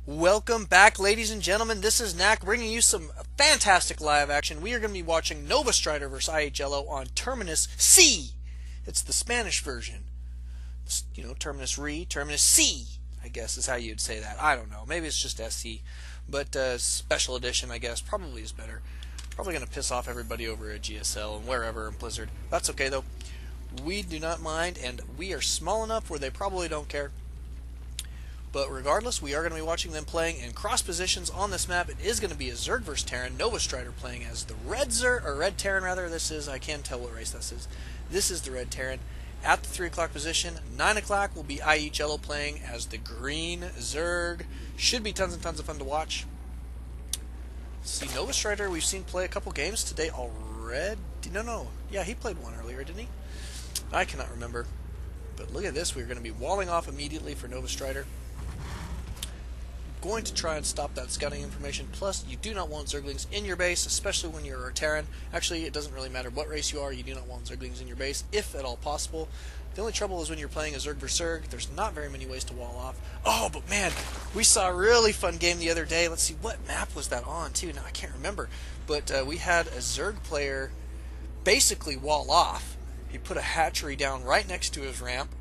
Welcome back, ladies and gentlemen. This is Knack bringing you some fantastic live action. We are going to be watching NovaStrider vs. iEatJello on Terminus C. It's the Spanish version. You know, Terminus Re, Terminus C, I guess is how you'd say that. I don't know. Maybe it's just SC. But special edition, I guess, probably is better. Probably going to piss off everybody over at GSL and wherever in Blizzard. That's okay, though. We do not mind, and we are small enough where they probably don't care. But regardless, we are going to be watching them playing in cross positions on this map. It is going to be a Zerg vs. Terran. NovaStrider playing as the Red Zerg, or Red Terran rather. This is, I can't tell what race this is. This is the Red Terran. At the 3 o'clock position, 9 o'clock will be iEatJello playing as the Green Zerg. Should be tons and tons of fun to watch. Let's see, NovaStrider, we've seen play a couple games today already. No. Yeah, he played one earlier, didn't he? I cannot remember. But look at this. We're going to be walling off immediately for NovaStrider. Going to try and stop that scouting information. Plus, you do not want Zerglings in your base, especially when you're a Terran. Actually, it doesn't really matter what race you are, you do not want Zerglings in your base, if at all possible. The only trouble is when you're playing a Zerg vs. Zerg, there's not very many ways to wall off. Oh, but man, we saw a really fun game the other day. Let's see, what map was that on, too? Now, I can't remember. But we had a Zerg player basically wall off. He put a hatchery down right next to his ramp,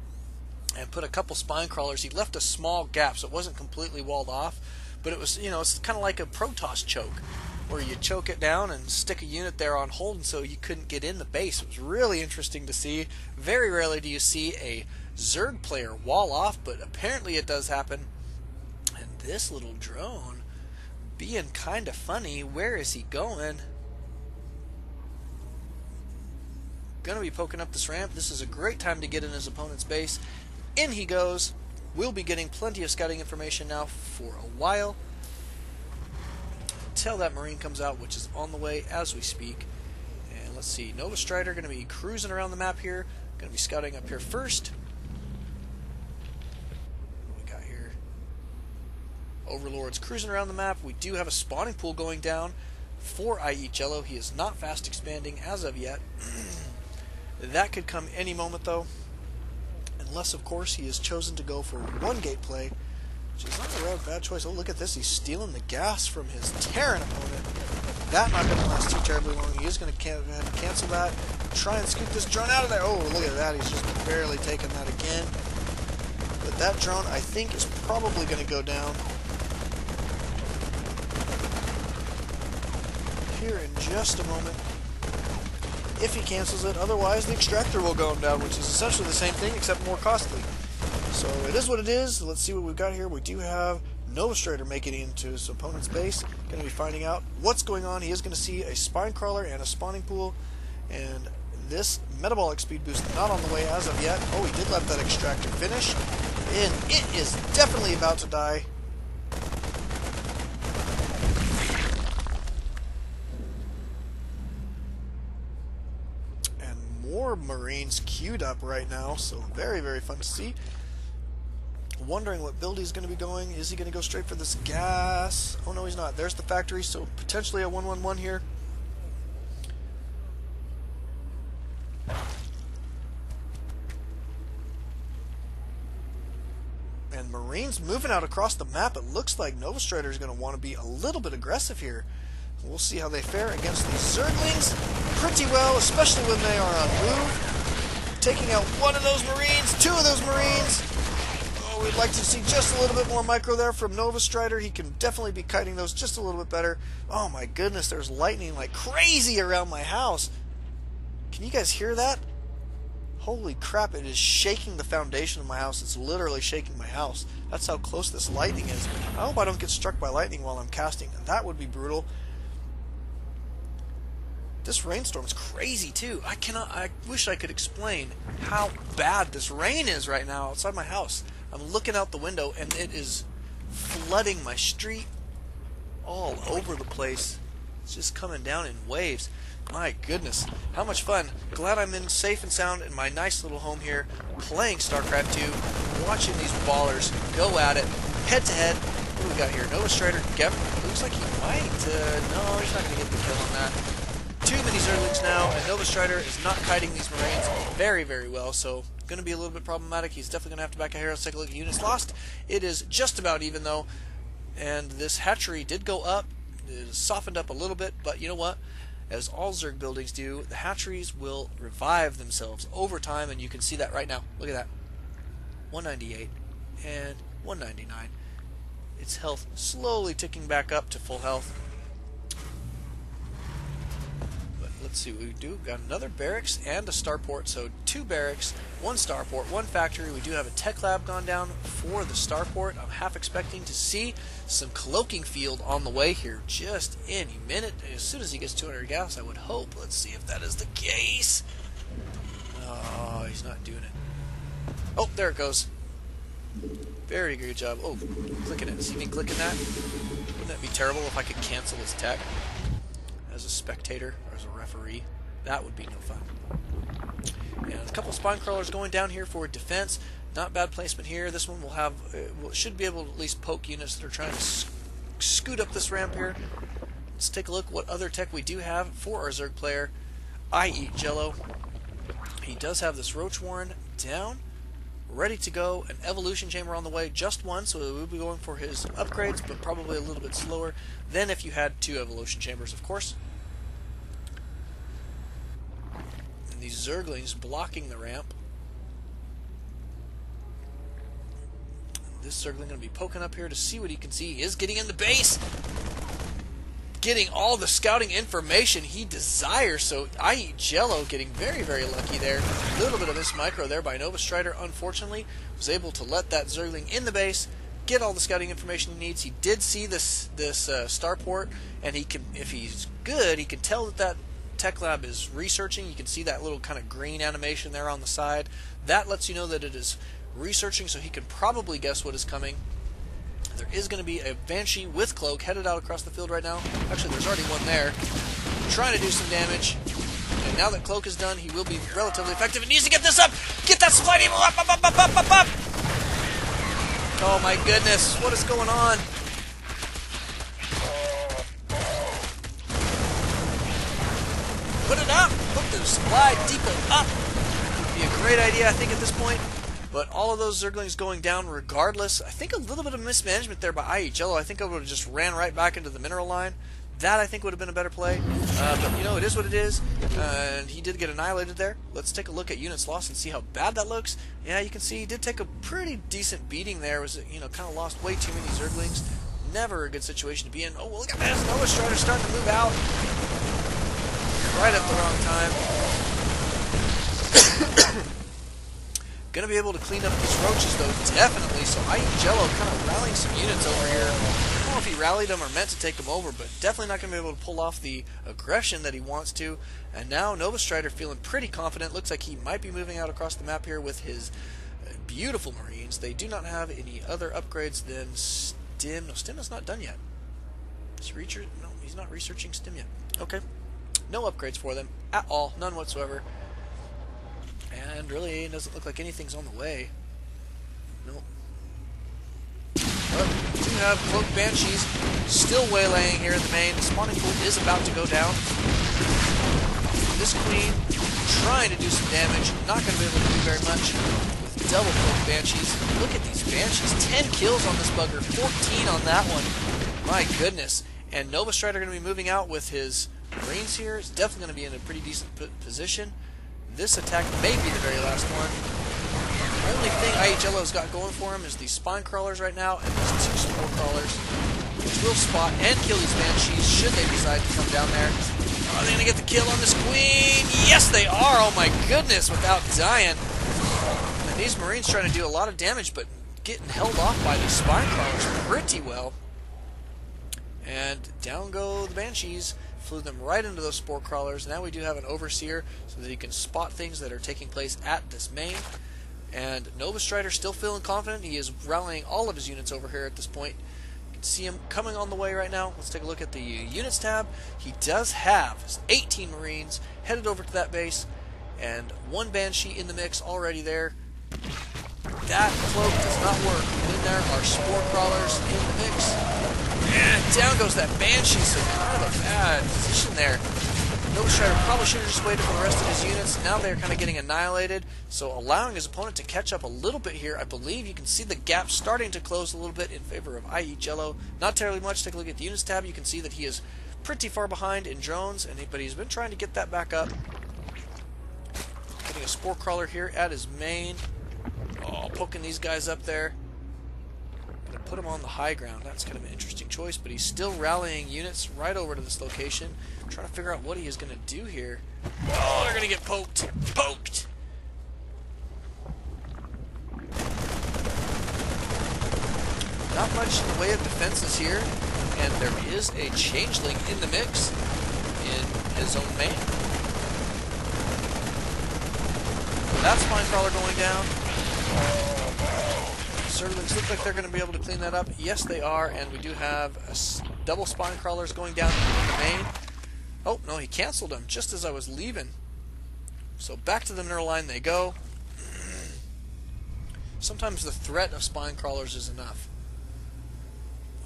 and put a couple spine crawlers. He left a small gap, so it wasn't completely walled off, but it was, you know, it's kind of like a Protoss choke, where you choke it down and stick a unit there on hold, and so you couldn't get in the base. It was really interesting to see. Very rarely do you see a Zerg player wall off, but apparently it does happen. And this little drone being kind of funny. Where is he going? Gonna be poking up this ramp. This is a great time to get in his opponent's base. In he goes. We'll be getting plenty of scouting information now for a while, until that Marine comes out, which is on the way as we speak. And let's see, NovaStrider going to be cruising around the map here. Going to be scouting up here first. What we got here? Overlord's cruising around the map. We do have a spawning pool going down for iEatJello. He is not fast expanding as of yet. That could come any moment, though. Unless, of course, he has chosen to go for one gate play, which is not a real bad choice. Oh, look at this. He's stealing the gas from his Terran opponent. That not going to last too terribly long. He is going to cancel that. Try and scoop this drone out of there. Oh, look at that. He's just barely taken that again. But that drone, I think, is probably going to go down here in just a moment, if he cancels it. Otherwise, the extractor will go down, which is essentially the same thing, except more costly. So it is what it is. Let's see what we've got here. We do have NovaStrider making it into his opponent's base. Going to be finding out what's going on. He is going to see a spine crawler and a spawning pool. And this metabolic speed boost not on the way as of yet. Oh, he did let that extractor finish. And it is definitely about to die. More Marines queued up right now, so very, very fun to see. Wondering what build he's going to be going. Is he going to go straight for this gas? Oh, no, he's not. There's the factory, so potentially a 1-1-1 here. And Marines moving out across the map. It looks like NovaStrider is going to want to be a little bit aggressive here. We'll see how they fare against these Zerglings. Pretty well, especially when they are on move. Taking out one of those Marines, two of those Marines. Oh, we'd like to see just a little bit more micro there from NovaStrider. He can definitely be kiting those just a little bit better. Oh my goodness, there's lightning like crazy around my house. Can you guys hear that? Holy crap, it is shaking the foundation of my house. It's literally shaking my house. That's how close this lightning is. I hope I don't get struck by lightning while I'm casting. That would be brutal. This rainstorm is crazy too. I wish I could explain how bad this rain is right now outside my house. I'm looking out the window and it is flooding my street all over the place. It's just coming down in waves. My goodness, how much fun. Glad I'm in safe and sound in my nice little home here, playing StarCraft 2, watching these ballers go at it, head to head. What do we got here? NovaStrider, looks like he might, no, he's not going to get the kill on that. Too many Zerglings now, and NovaStrider is not kiting these Marines very, very well, so going to be a little bit problematic. He's definitely going to have to back a hero. Let's take a look at units lost. It is just about even, though. And this hatchery did go up. It softened up a little bit, but you know what? As all Zerg buildings do, the hatcheries will revive themselves over time, and you can see that right now. Look at that. 198 and 199. Its health slowly ticking back up to full health. But let's see what we do. We've got another barracks and a starport. So 2 barracks, 1 starport, 1 factory. We do have a tech lab gone down for the starport. I'm half expecting to see some cloaking field on the way here just any minute. As soon as he gets 200 gas, I would hope. Let's see if that is the case. Oh, he's not doing it. Oh, there it goes. Very good job. Oh, clicking it. See me clicking that? Wouldn't that be terrible if I could cancel his tech as a spectator or as a referee? That would be no fun. And a couple spine crawlers going down here for defense. Not bad placement here. This one will have, should be able to at least poke units that are trying to scoot up this ramp here. Let's take a look what other tech we do have for our Zerg player. iEatJello. He does have this Roach Warren down, ready to go. An evolution chamber on the way, just one, so we will be going for his upgrades, but probably a little bit slower than if you had 2 evolution chambers, of course. And these Zerglings blocking the ramp. This Zergling going to be poking up here to see what he can see. He is getting in the base, getting all the scouting information he desires. So iEatJello getting very, very lucky there. A little bit of this micro there by NovaStrider, unfortunately. Was able to let that Zergling in the base, get all the scouting information he needs. He did see this starport, and he can, if he's good, he can tell that that tech lab is researching. You can see that little kind of green animation there on the side. That lets you know that it is researching, so he can probably guess what is coming. There is going to be a Banshee with Cloak headed out across the field right now. Actually, there's already one there, trying to do some damage. And now that Cloak is done, he will be relatively effective. It needs to get this up! Get that supply depot up, up, up, up, up, up, up! Oh my goodness, what is going on? Put it up! Put the supply depot up! Would be a great idea, I think, at this point. But all of those Zerglings going down regardless. I think a little bit of mismanagement there by iEatJello. I think I would have just ran right back into the mineral line. That, I think, would have been a better play. But, you know, it is what it is. And he did get annihilated there. Let's take a look at units lost and see how bad that looks. Yeah, you can see he did take a pretty decent beating there. Was, you know, kind of lost way too many Zerglings. Never a good situation to be in. Oh, well, look at that. NovaStrider starting to move out. Right at the wrong time. Going to be able to clean up these roaches, though, definitely. So iEatJello kind of rallying some units over here. I don't know if he rallied them or meant to take them over, but definitely not going to be able to pull off the aggression that he wants to. And now NovaStrider feeling pretty confident. Looks like he might be moving out across the map here with his beautiful Marines. They do not have any other upgrades than Stim. No, Stim is not done yet. No, he's not researching Stim yet. Okay. No upgrades for them at all. None whatsoever. And really, it doesn't look like anything's on the way. Nope. But we do have Cloaked Banshees still waylaying here in the main. The spawning pool is about to go down. This Queen trying to do some damage. Not going to be able to do very much with double Cloaked Banshees. Look at these Banshees. 10 kills on this bugger. 14 on that one. My goodness. And NovaStrider going to be moving out with his Marines here. It's definitely going to be in a pretty decent position. This attack may be the very last one. The only thing iEatJello's got going for him is these spine crawlers right now, and these 2 spore crawlers, which will spot and kill these Banshees should they decide to come down there. Are they going to get the kill on this Queen? Yes, they are! Oh my goodness, without dying. And these Marines trying to do a lot of damage, but getting held off by these spine crawlers pretty well. And down go the Banshees. Flew them right into those spore crawlers. Now we do have an overseer so that he can spot things that are taking place at this main. And NovaStrider still feeling confident. He is rallying all of his units over here at this point. You can see him coming on the way right now. Let's take a look at the units tab. He does have 18 Marines headed over to that base, and 1 Banshee in the mix already there. That cloak does not work. And then there are spore crawlers in the mix. And down goes that Banshee, so kind of a bad position there. NovaStrider probably should have just waited for the rest of his units. Now they're kind of getting annihilated, so allowing his opponent to catch up a little bit here. I believe you can see the gap starting to close a little bit in favor of iEatJello. Not terribly much. Take a look at the units tab. You can see that he is pretty far behind in drones, but he's been trying to get that back up. Getting a spore crawler here at his main. Oh, poking these guys up there. Gonna put him on the high ground. That's kind of an interesting choice, but he's still rallying units right over to this location. I'm trying to figure out what he is going to do here. Oh, they're going to get poked. Poked! Not much in the way of defenses here, and there is a changeling in the mix in his own main. That spine crawler going down. Servants look like they're going to be able to clean that up. Yes, they are, and we do have double spine crawlers going down in the main. Oh, no, he canceled them just as I was leaving. So back to the mineral line they go. Sometimes the threat of spine crawlers is enough.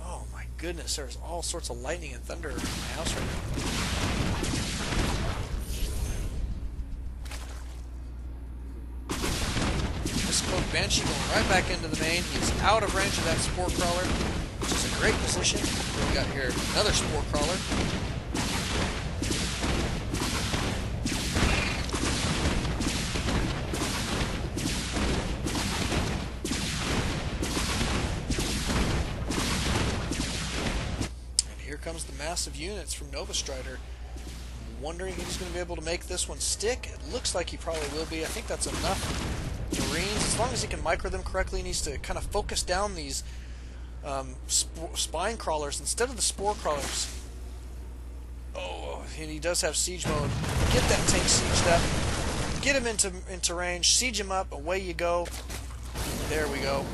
Oh my goodness, there's all sorts of lightning and thunder in my house right now. Banshee going right back into the main. He's out of range of that spore crawler, which is a great position. We've got here another spore crawler. And here comes the massive units from NovaStrider. I'm wondering if he's going to be able to make this one stick. It looks like he probably will be. I think that's enough. Marines, as long as he can micro them correctly, he needs to kind of focus down these spine crawlers instead of the spore crawlers. Oh, and he does have siege mode. Get that tank sieged up. Get him into range. Siege him up. Away you go. There we go.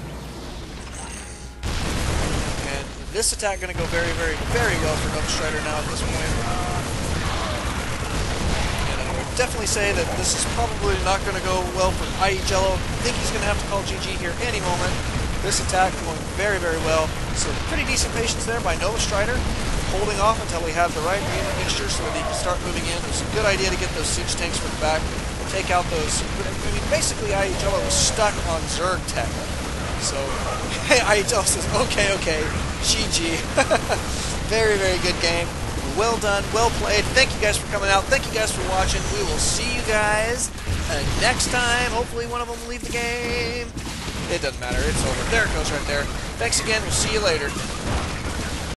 And this attack going to go very, very, very well for NovaStrider now at this point. Definitely say that this is probably not going to go well for iEatJello. I think he's going to have to call GG here any moment. This attack going very, very well. So pretty decent patience there by NovaStrider, holding off until he had the right unit mixture so that he can start moving in. It was a good idea to get those siege tanks from the back, take out those. I mean, basically iEatJello was stuck on Zerg tech. So iEatJello says, okay, GG. Very, very good game. Well done, well played. Thank you guys for coming out. Thank you guys for watching. We will see you guys next time. Hopefully one of them will leave the game. It doesn't matter. It's over. There it goes right there. Thanks again. We'll see you later.